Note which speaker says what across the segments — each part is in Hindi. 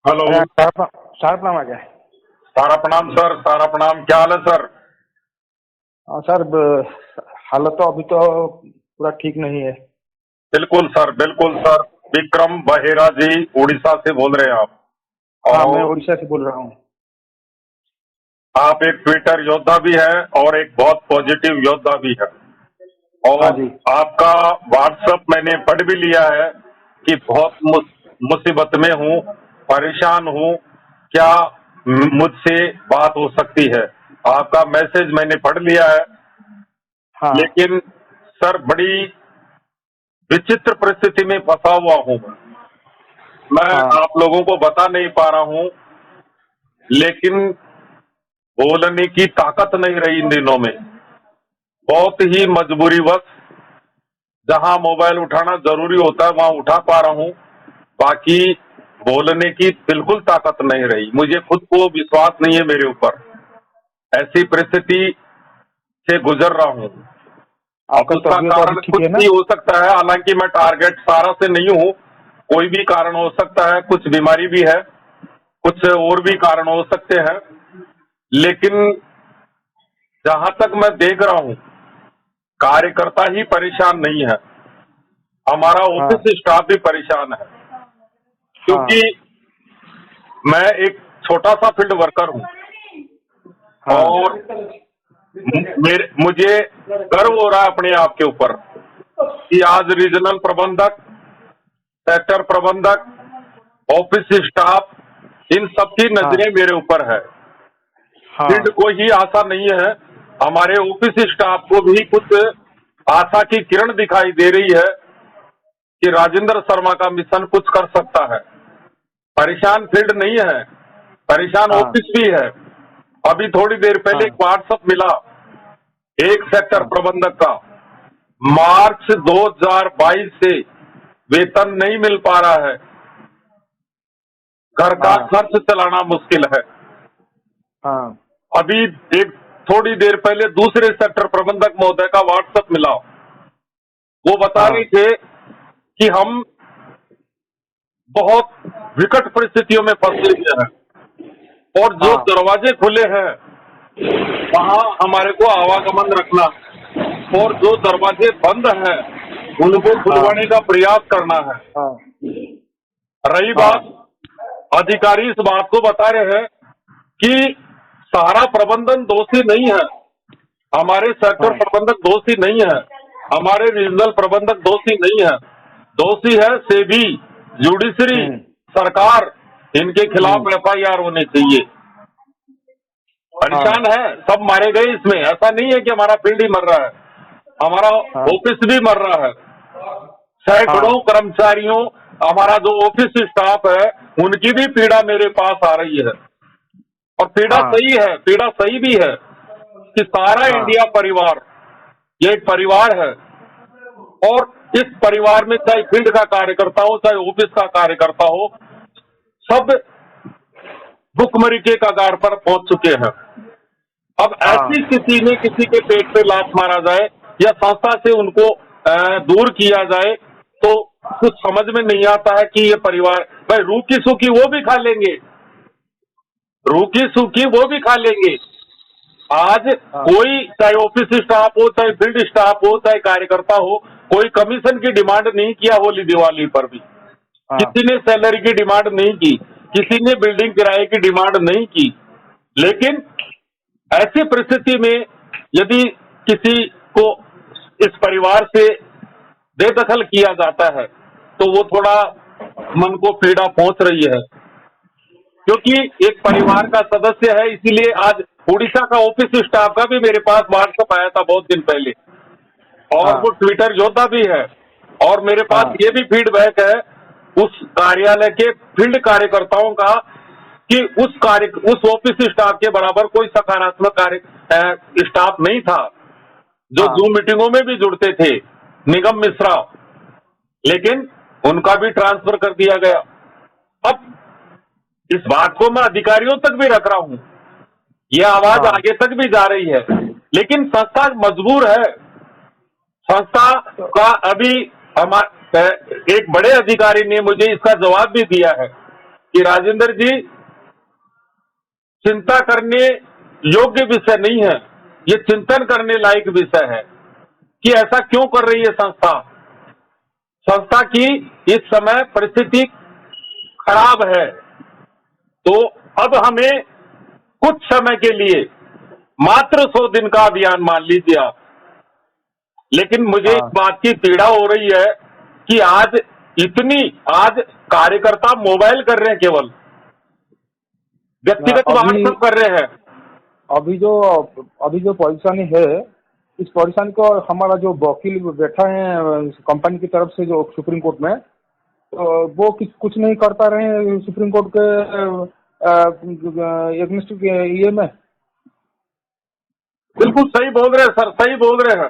Speaker 1: हेलो।
Speaker 2: अरे सारा प्रणाम आ गया।
Speaker 1: सारा प्रणाम सर, सारा प्रणाम। क्या हाल है सर?
Speaker 2: हाँ सर, हालत तो अभी तो पूरा ठीक नहीं है।
Speaker 1: बिल्कुल सर, बिल्कुल सर। विक्रम बहेरा जी उड़ीसा से बोल रहे हैं आप?
Speaker 2: हाँ, मैं
Speaker 1: और
Speaker 2: उड़ीसा से बोल रहा हूँ।
Speaker 1: आप एक ट्विटर योद्धा भी है और एक बहुत पॉजिटिव योद्धा भी है।
Speaker 2: हाँ
Speaker 1: और
Speaker 2: जी।
Speaker 1: आपका व्हाट्सएप मैंने पढ़ भी लिया है कि बहुत मुसीबत में हूँ, परेशान हूँ। क्या मुझसे बात हो सकती है? आपका मैसेज मैंने पढ़ लिया है।
Speaker 2: हाँ
Speaker 1: लेकिन सर, बड़ी विचित्र परिस्थिति में फंसा हुआ हूँ। मैं
Speaker 2: हाँ
Speaker 1: आप लोगों को बता नहीं पा रहा हूँ, लेकिन बोलने की ताकत नहीं रही इन दिनों में। बहुत ही मजबूरीवश जहां मोबाइल उठाना जरूरी होता है वहां उठा पा रहा हूँ। बाकी बोलने की बिल्कुल ताकत नहीं रही। मुझे खुद को विश्वास नहीं है मेरे ऊपर। ऐसी परिस्थिति से गुजर रहा हूँ। अब
Speaker 2: आपका
Speaker 1: उसका
Speaker 2: तबीयत अभी
Speaker 1: कारण
Speaker 2: ठीक
Speaker 1: कुछ
Speaker 2: है ना?
Speaker 1: भी हो सकता है। हालांकि मैं टारगेट सारा से नहीं हूँ। कोई भी कारण हो सकता है, कुछ बीमारी भी है, कुछ और भी कारण हो सकते हैं। लेकिन जहां तक मैं देख रहा हूं, कार्यकर्ता ही परेशान नहीं है, हमारा
Speaker 2: हाँ
Speaker 1: ऑफिस स्टाफ भी परेशान है। क्योंकि
Speaker 2: हाँ
Speaker 1: मैं एक छोटा सा फील्ड वर्कर हूं
Speaker 2: हाँ
Speaker 1: और मुझे गर्व हो रहा है अपने आप के ऊपर कि आज रीजनल प्रबंधक, सेक्टर प्रबंधक, ऑफिस स्टाफ, इन सबकी
Speaker 2: हाँ
Speaker 1: नजरें मेरे ऊपर है। फील्ड
Speaker 2: हाँ
Speaker 1: को ही आशा नहीं है, हमारे ऑफिस स्टाफ को भी कुछ आशा की किरण दिखाई दे रही है कि राजेंद्र शर्मा का मिशन कुछ कर सकता है। परेशान फील्ड नहीं है, परेशान
Speaker 2: हाँ
Speaker 1: ऑफिस भी है। अभी थोड़ी देर पहले एक
Speaker 2: हाँ
Speaker 1: व्हाट्सएप मिला एक सेक्टर
Speaker 2: हाँ
Speaker 1: प्रबंधक का। मार्च 2022 से वेतन नहीं मिल पा रहा है, घर का
Speaker 2: हाँ
Speaker 1: खर्च चलाना मुश्किल है।
Speaker 2: हाँ
Speaker 1: अभी एक थोड़ी देर पहले दूसरे सेक्टर प्रबंधक महोदय का व्हाट्सएप मिला। वो बता रहे
Speaker 2: हाँ
Speaker 1: थे कि हम बहुत विकट परिस्थितियों में फंसे हुए हैं और जो
Speaker 2: हाँ
Speaker 1: दरवाजे खुले हैं वहां हमारे को आवागमन रखना है और जो दरवाजे बंद हैं उनको खुलवाने
Speaker 2: हाँ
Speaker 1: का प्रयास करना है।
Speaker 2: हाँ
Speaker 1: रही बात,
Speaker 2: हाँ
Speaker 1: अधिकारी इस बात को बता रहे हैं कि सारा प्रबंधन दोषी नहीं है, हमारे सेक्टर
Speaker 2: हाँ
Speaker 1: प्रबंधक दोषी नहीं है, हमारे रीजनल प्रबंधक दोषी नहीं है। दोषी है सेबी, जुडिशरी,
Speaker 2: हम्म
Speaker 1: सरकार। इनके खिलाफ
Speaker 2: हम्म
Speaker 1: एफआईआर होनी चाहिए।
Speaker 2: हाँ
Speaker 1: परेशान है, सब मारे गए इसमें। ऐसा नहीं है कि हमारा फील्ड ही मर रहा है, हमारा
Speaker 2: हाँ
Speaker 1: ऑफिस भी मर रहा है।
Speaker 2: हाँ
Speaker 1: सैकड़ों कर्मचारियों, हमारा जो ऑफिस स्टाफ है, उनकी भी पीड़ा मेरे पास आ रही है। और पीड़ा
Speaker 2: हाँ
Speaker 1: सही है, पीड़ा सही भी है कि सारा
Speaker 2: हाँ
Speaker 1: इंडिया परिवार, ये एक परिवार है। और इस परिवार में चाहे फील्ड का कार्यकर्ता हो, चाहे ऑफिस का कार्यकर्ता हो, सब भुखमरी के कगार पर पहुंच चुके हैं। अब ऐसी
Speaker 2: हाँ
Speaker 1: स्थिति में किसी के पेट पे लात मारा जाए या संस्था से उनको दूर किया जाए तो कुछ समझ में नहीं आता है कि ये परिवार, भाई रूखी सूखी वो भी खा लेंगे, रूखी सूखी वो भी खा लेंगे। आज
Speaker 2: हाँ
Speaker 1: कोई, चाहे ऑफिस स्टाफ हो, चाहे फील्ड स्टाफ हो, चाहे कार्यकर्ता हो, कोई कमीशन की डिमांड नहीं किया होली दिवाली पर भी।
Speaker 2: हाँ
Speaker 1: किसी ने सैलरी की डिमांड नहीं की, किसी ने बिल्डिंग किराए की डिमांड नहीं की। लेकिन ऐसी परिस्थिति में यदि किसी को इस परिवार से बेदखल किया जाता है तो वो थोड़ा मन को पीड़ा पहुंच रही है। क्योंकि एक परिवार का सदस्य है, इसीलिए आज उड़ीसा का ऑफिस स्टाफ का भी मेरे पास व्हाट्सएप आया था बहुत दिन पहले, और वो
Speaker 2: हाँ
Speaker 1: ट्विटर योद्धा भी है। और मेरे पास
Speaker 2: हाँ
Speaker 1: ये भी फीडबैक है उस कार्यालय के फील्ड कार्यकर्ताओं का कि उस ऑफिस स्टाफ के बराबर कोई सकारात्मक कार्य स्टाफ नहीं था जो
Speaker 2: हाँ
Speaker 1: जूम मीटिंगों में भी जुड़ते थे। निगम मिश्रा, लेकिन उनका भी ट्रांसफर कर दिया गया। अब इस बात को मैं अधिकारियों तक भी रख रहा हूं, यह आवाज
Speaker 2: हाँ
Speaker 1: आगे तक भी जा रही है, लेकिन संस्था मजबूर है। संस्था
Speaker 2: तो
Speaker 1: का अभी हमारे एक बड़े अधिकारी ने मुझे इसका जवाब भी दिया है कि राजेंद्र जी चिंता करने योग्य विषय नहीं है, ये चिंतन करने लायक विषय है कि ऐसा क्यों कर रही है संस्था। संस्था की इस समय परिस्थिति खराब है, तो अब हमें कुछ समय के लिए मात्र 100 दिन का अभियान मान लीजिए आप, लेकिन मुझे इस बात की पीड़ा हो रही है कि आज कार्यकर्ता मोबाइल कर रहे हैं, केवल व्यक्तिगत व्हाट्सएप कर रहे हैं।
Speaker 2: अभी जो परेशानी है, इस परेशानी को हमारा जो वकील बैठा है कंपनी की तरफ से जो सुप्रीम कोर्ट में, तो वो कुछ नहीं करता रहे सुप्रीम कोर्ट के एग्निस्ट ये में।
Speaker 1: बिल्कुल सही बोल रहे हैं सर, सही बोल रहे हैं।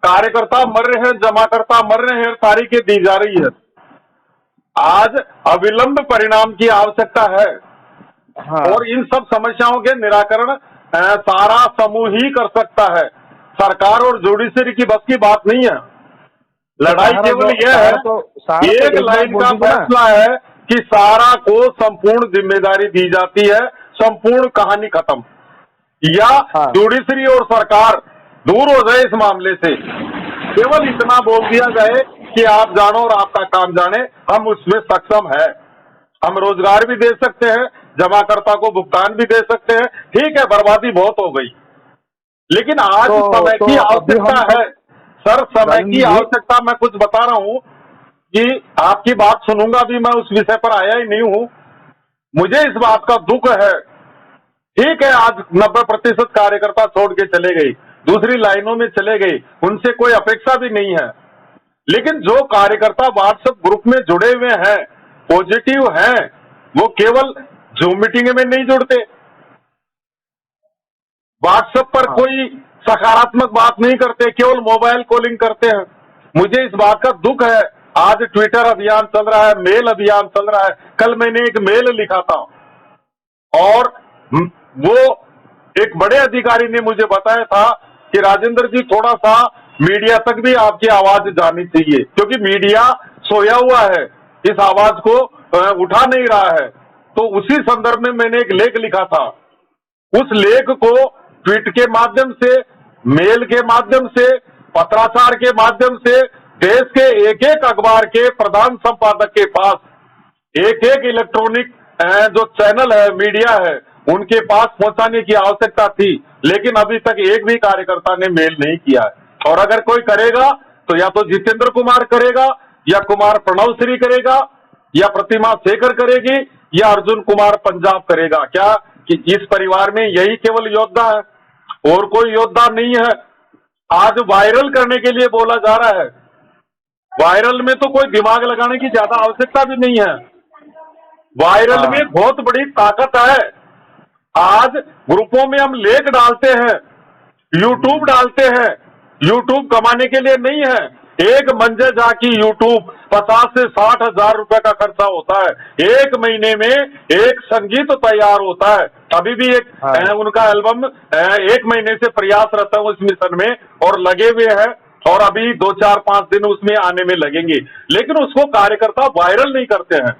Speaker 1: कार्यकर्ता मर रहे हैं, जमाकर्ता मर रहे हैं, तारीखें दी जा रही है। आज अविलंब परिणाम की आवश्यकता है। हाँ। और इन सब समस्याओं के निराकरण सारा समूह ही कर सकता है, सरकार और जुडिशरी की बस की बात नहीं है। लड़ाई केवल यह है, एक लाइन का फैसला है कि सारा को संपूर्ण जिम्मेदारी दी जाती है, संपूर्ण कहानी खत्म, या जुडिशरी और सरकार दूर हो जाए इस मामले से। केवल इतना बोल दिया जाए कि आप जानो और आपका काम जाने, हम उसमें सक्षम है। हम रोजगार भी दे सकते हैं, जमाकर्ता को भुगतान भी दे सकते हैं, ठीक है, बर्बादी बहुत हो गई, लेकिन आज समय की आवश्यकता है सर, समय की आवश्यकता। मैं कुछ बता रहा हूं कि आपकी बात सुनूंगा भी, मैं उस विषय पर आया ही नहीं हूं। मुझे इस बात का दुख है। ठीक है, आज 90% कार्यकर्ता छोड़ के चले गए, दूसरी लाइनों में चले गए, उनसे कोई अपेक्षा भी नहीं है, लेकिन जो कार्यकर्ता व्हाट्सएप ग्रुप में जुड़े हुए हैं, पॉजिटिव हैं, वो केवल जूम मीटिंग में नहीं जुड़ते, व्हाट्सएप पर कोई सकारात्मक बात नहीं करते, केवल मोबाइल कॉलिंग करते हैं। मुझे इस बात का दुख है। आज ट्विटर अभियान चल रहा है, मेल अभियान चल रहा है। कल मैंने एक मेल लिखा था और वो एक बड़े अधिकारी ने मुझे बताया था कि राजेंद्र जी, थोड़ा सा मीडिया तक भी आपकी आवाज जानी चाहिए, क्योंकि मीडिया सोया हुआ है, इस आवाज को उठा नहीं रहा है। तो उसी संदर्भ में मैंने एक लेख लिखा था। उस लेख को ट्वीट के माध्यम से, मेल के माध्यम से, पत्राचार के माध्यम से देश के एक एक अखबार के प्रधान संपादक के पास, एक एक इलेक्ट्रॉनिक जो चैनल है, मीडिया है, उनके पास पहुंचाने की आवश्यकता थी, लेकिन अभी तक एक भी कार्यकर्ता ने मेल नहीं किया है। और अगर कोई करेगा तो या तो जितेंद्र कुमार करेगा, या कुमार प्रणवश्री करेगा, या प्रतिमा शेखर करेगी, या अर्जुन कुमार पंजाब करेगा। क्या कि इस परिवार में यही केवल योद्धा है, और कोई योद्धा नहीं है। आज वायरल करने के लिए बोला जा रहा है, वायरल में तो कोई दिमाग लगाने की ज्यादा आवश्यकता भी नहीं है। वायरल में बहुत बड़ी ताकत है। आज ग्रुपों में हम लेख डालते हैं, यूट्यूब डालते हैं, यूट्यूब कमाने के लिए नहीं है। एक मंजे जाकी यूट्यूब 50 से 60 हजार रुपए का खर्चा होता है। एक महीने में एक संगीत तैयार होता है। अभी भी एक उनका एल्बम 1 महीने से प्रयासरत है उस मिशन में, और लगे हुए हैं, और अभी 2, 4, 5 दिन उसमें आने में लगेंगे, लेकिन उसको कार्यकर्ता वायरल नहीं करते हैं।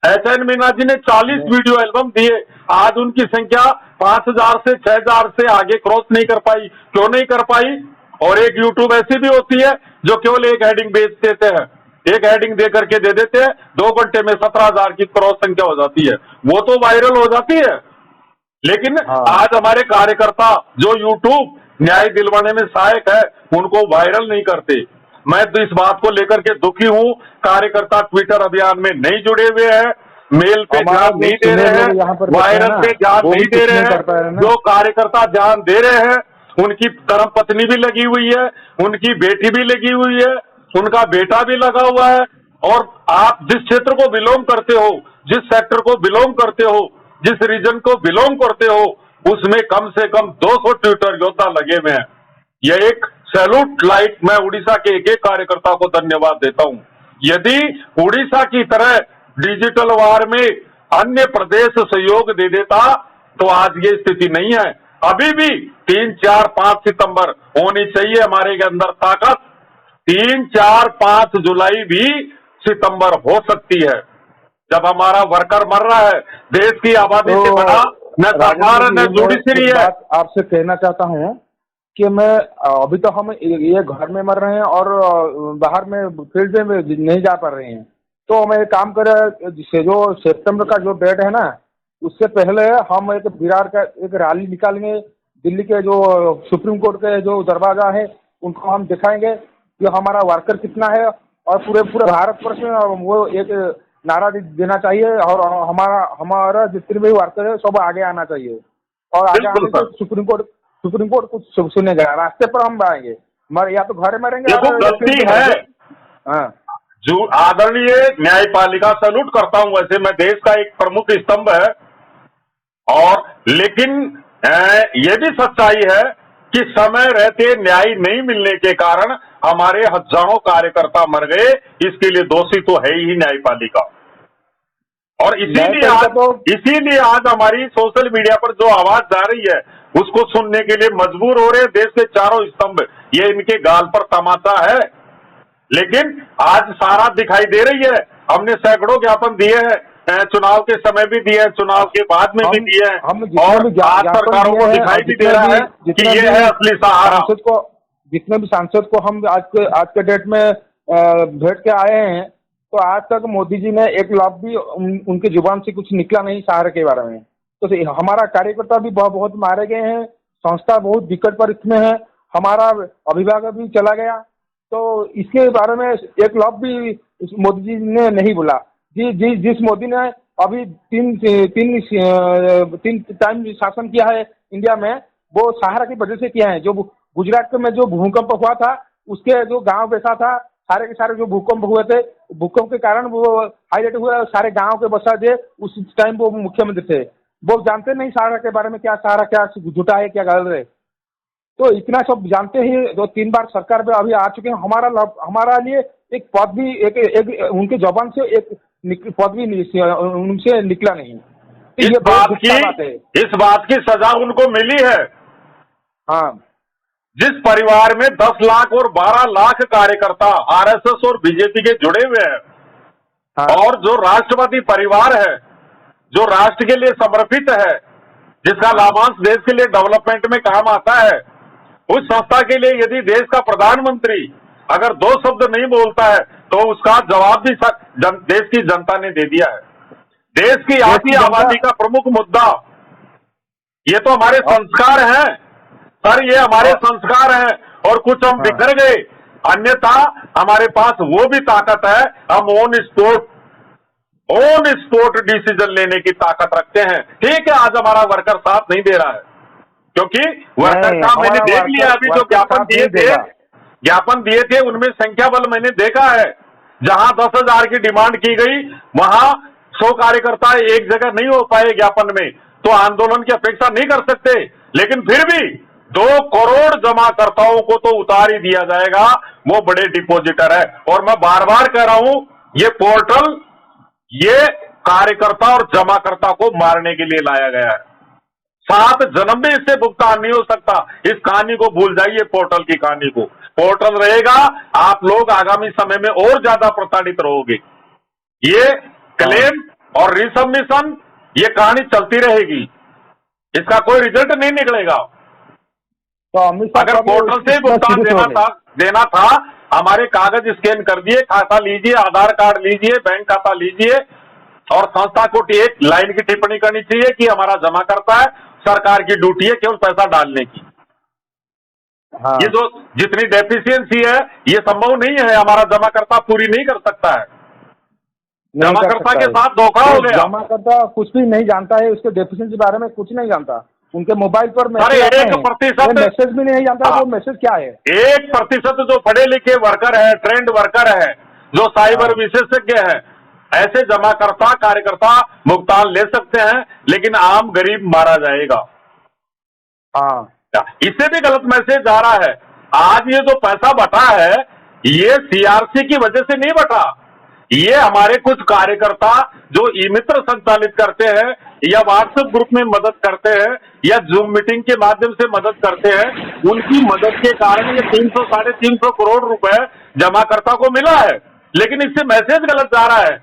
Speaker 1: एचएन मीना जी ने 40 वीडियो एल्बम दिए, आज उनकी संख्या 5000 से 6000 से आगे क्रॉस नहीं कर पाई। क्यों नहीं कर पाई? और एक यूट्यूब ऐसी भी होती है जो केवल एक हेडिंग बेच देते हैं, एक हेडिंग दे करके दे देते हैं, 2 घंटे में 17,000 की क्रॉस संख्या हो जाती है, वो तो वायरल हो जाती है। लेकिन आज हमारे कार्यकर्ता जो यूट्यूब न्याय दिलवाने में सहायक है, उनको वायरल नहीं करते। मैं तो इस बात को लेकर के दुखी हूं। कार्यकर्ता ट्विटर अभियान में नहीं जुड़े हुए हैं, मेल पे ध्यान नहीं दे रहे हैं, वायरल पे ध्यान नहीं दे रहे हैं। जो कार्यकर्ता ध्यान दे रहे हैं, उनकी धर्म पत्नी भी लगी हुई है, उनकी बेटी भी लगी हुई है, उनका बेटा भी लगा हुआ है। और आप जिस क्षेत्र को बिलोंग करते हो, जिस सेक्टर को बिलोंग करते हो, जिस रीजन को बिलोंग करते हो, उसमें कम से कम 200 ट्विटर योद्धा लगे हुए हैं। यह एक सैल्यूट लाइक मैं उड़ीसा के एक एक कार्यकर्ता को धन्यवाद देता हूं। यदि उड़ीसा की तरह डिजिटल वार में अन्य प्रदेश सहयोग दे देता तो आज ये स्थिति नहीं है। अभी भी 3, 4, 5 सितंबर होनी चाहिए हमारे के अंदर ताकत। 3, 4, 5 जुलाई भी सितंबर हो सकती है। जब हमारा वर्कर मर रहा है, देश की आबादी से बड़ा न सरकार है न जुडिशरी है।
Speaker 2: आपसे कहना चाहता हूँ कि मैं अभी तो हम ये घर में मर रहे हैं और बाहर में फील्ड में नहीं जा पा रहे हैं, तो मैं एक काम करें, जो सितंबर का जो डेट है ना, उससे पहले हम एक बिहार का एक रैली निकालेंगे, दिल्ली के जो सुप्रीम कोर्ट के जो दरवाजा है उनको हम दिखाएंगे कि हमारा वर्कर कितना है, और पूरे भारतवर्ष में वो एक नारा देना चाहिए, और हमारा जितने भी वर्कर है सब आगे आना चाहिए, और आगे आने से सुप्रीम कोर्ट कुछ सुनेगा, रास्ते पर हम आएंगे, या तो घर में रहेंगे।
Speaker 1: देखो गलती है।
Speaker 2: हाँ,
Speaker 1: जो आदरणीय न्यायपालिका सैल्यूट करता हूं, वैसे मैं देश का एक प्रमुख स्तंभ है, और लेकिन ये भी सच्चाई है कि समय रहते न्याय नहीं मिलने के कारण हमारे हजारों कार्यकर्ता मर गए, इसके लिए दोषी तो है ही न्यायपालिका। और इसीलिए आज हमारी सोशल मीडिया पर जो आवाज जा रही है उसको सुनने के लिए मजबूर हो रहे हैं देश के चारों स्तंभ। ये इनके गाल पर तमाचा है, लेकिन आज सारा दिखाई दे रही है। हमने सैकड़ों ज्ञापन दिए हैं, चुनाव के समय भी दिए हैं, चुनाव के बाद में भी दिए हैं, और आज सरकारों को दिखाई भी दे रहा है कि ये है असली सहारा।
Speaker 2: जितने भी सांसद को हम आज के डेट में भेंट के आए हैं, तो आज तक मोदी जी ने एक लफ्ज भी उनकी जुबान से कुछ निकला नहीं सहारे के बारे में। तो हमारा कार्यकर्ता भी बहुत मारे गए हैं, संस्था बहुत विकट परिस्थिति में है, हमारा अभिभावक भी चला गया, तो इसके बारे में एक लफ्ज भी मोदी जी ने नहीं बोला। जिस मोदी ने अभी तीन टाइम शासन किया है इंडिया में, वो सहारा की वजह से किया है। जो गुजरात में जो भूकंप हुआ था, उसके जो गांव बैसा था, सारे के सारे जो भूकंप हुए थे, भूकंप के कारण वो हाईलाइट हुए, सारे गांव के बसा थे, उस टाइम वो मुख्यमंत्री थे, वो जानते नहीं सहारा के बारे में, क्या सहारा क्या झूठा है क्या गलत है। तो इतना सब जानते ही 2-3 बार सरकार में अभी आ चुके हैं। हमारा लिए एक पद भी एक उनके जबान से एक पद भी उनसे निकला नहीं।
Speaker 1: इस बात की सजा उनको मिली है।
Speaker 2: हाँ,
Speaker 1: जिस परिवार में 10 लाख और 12 लाख कार्यकर्ता आरएसएस और बीजेपी के जुड़े हुए हैं,
Speaker 2: हाँ,
Speaker 1: और जो राष्ट्रवादी परिवार है, जो राष्ट्र के लिए समर्पित है, जिसका लाभांश देश के लिए डेवलपमेंट में काम आता है, उस संस्था के लिए यदि देश का प्रधानमंत्री अगर 2 शब्द नहीं बोलता है, तो उसका जवाब भी देश की जनता ने दे दिया है। देश की आबादी का प्रमुख मुद्दा, ये तो हमारे संस्कार हैं सर, ये हमारे संस्कार हैं, और कुछ हम बिखर गए, अन्यथा हमारे पास वो भी ताकत है, हम ऑन स्पॉट डिसीजन लेने की ताकत रखते हैं। ठीक है, आज हमारा वर्कर साथ नहीं दे रहा है, क्योंकि वर्कर का मैंने देख लिया, अभी जो ज्ञापन दिए थे उनमें संख्या बल मैंने देखा है। जहां 10,000 की डिमांड की गई, वहां 100 कार्यकर्ता एक जगह नहीं हो पाए ज्ञापन में, तो आंदोलन की अपेक्षा नहीं कर सकते। लेकिन फिर भी 2 करोड़ जमाकर्ताओं को तो उतार ही दिया जाएगा, वो बड़े डिपोजिटर है। और मैं बार बार कह रहा हूं, ये पोर्टल ये कार्यकर्ता और जमाकर्ता को मारने के लिए लाया गया है। 7 जन्म में इससे भुगतान नहीं हो सकता। इस कहानी को भूल जाइए, पोर्टल की कहानी को। पोर्टल रहेगा, आप लोग आगामी समय में और ज्यादा प्रताड़ित रहोगे। ये क्लेम और रिसबमिशन, ये कहानी चलती रहेगी, इसका कोई रिजल्ट नहीं निकलेगा।
Speaker 2: तो
Speaker 1: अगर पोर्टल से भुगतान देना था, हमारे कागज स्कैन कर दिए, खाता लीजिए, आधार कार्ड लीजिए, बैंक खाता लीजिए, और संस्था को एक लाइन की टिप्पणी करनी चाहिए कि हमारा जमा करता है, सरकार की ड्यूटी है केवल पैसा डालने की।
Speaker 2: हाँ।
Speaker 1: ये जो जितनी डेफिशिएंसी है, ये संभव नहीं है, हमारा जमाकर्ता पूरी नहीं कर सकता है। जमाकर्ता के साथ धोखा हो गया।
Speaker 2: जमाकर्ता कुछ भी नहीं जानता है, उसके डेफिशिएंसी के बारे में कुछ नहीं जानता। उनके मोबाइल पर
Speaker 1: 1%
Speaker 2: मैसेज भी नहीं जानता, वो मैसेज क्या है।
Speaker 1: 1% जो पढ़े लिखे वर्कर है, ट्रेंड वर्कर है, जो साइबर विशेषज्ञ है, ऐसे जमाकर्ता कार्यकर्ता भुगतान ले सकते हैं, लेकिन आम गरीब मारा जाएगा।
Speaker 2: हाँ,
Speaker 1: इससे भी गलत मैसेज आ रहा है। आज ये जो पैसा बटा है, ये सीआरसी की वजह से नहीं बटा, ये हमारे कुछ कार्यकर्ता जो ई मित्र संचालित करते हैं, या व्हाट्सएप ग्रुप में मदद करते हैं, या जूम मीटिंग के माध्यम से मदद करते हैं, उनकी मदद के कारण ये 300 साढ़े 300 करोड़ रुपए जमाकर्ता को मिला है। लेकिन इससे मैसेज गलत जा रहा है।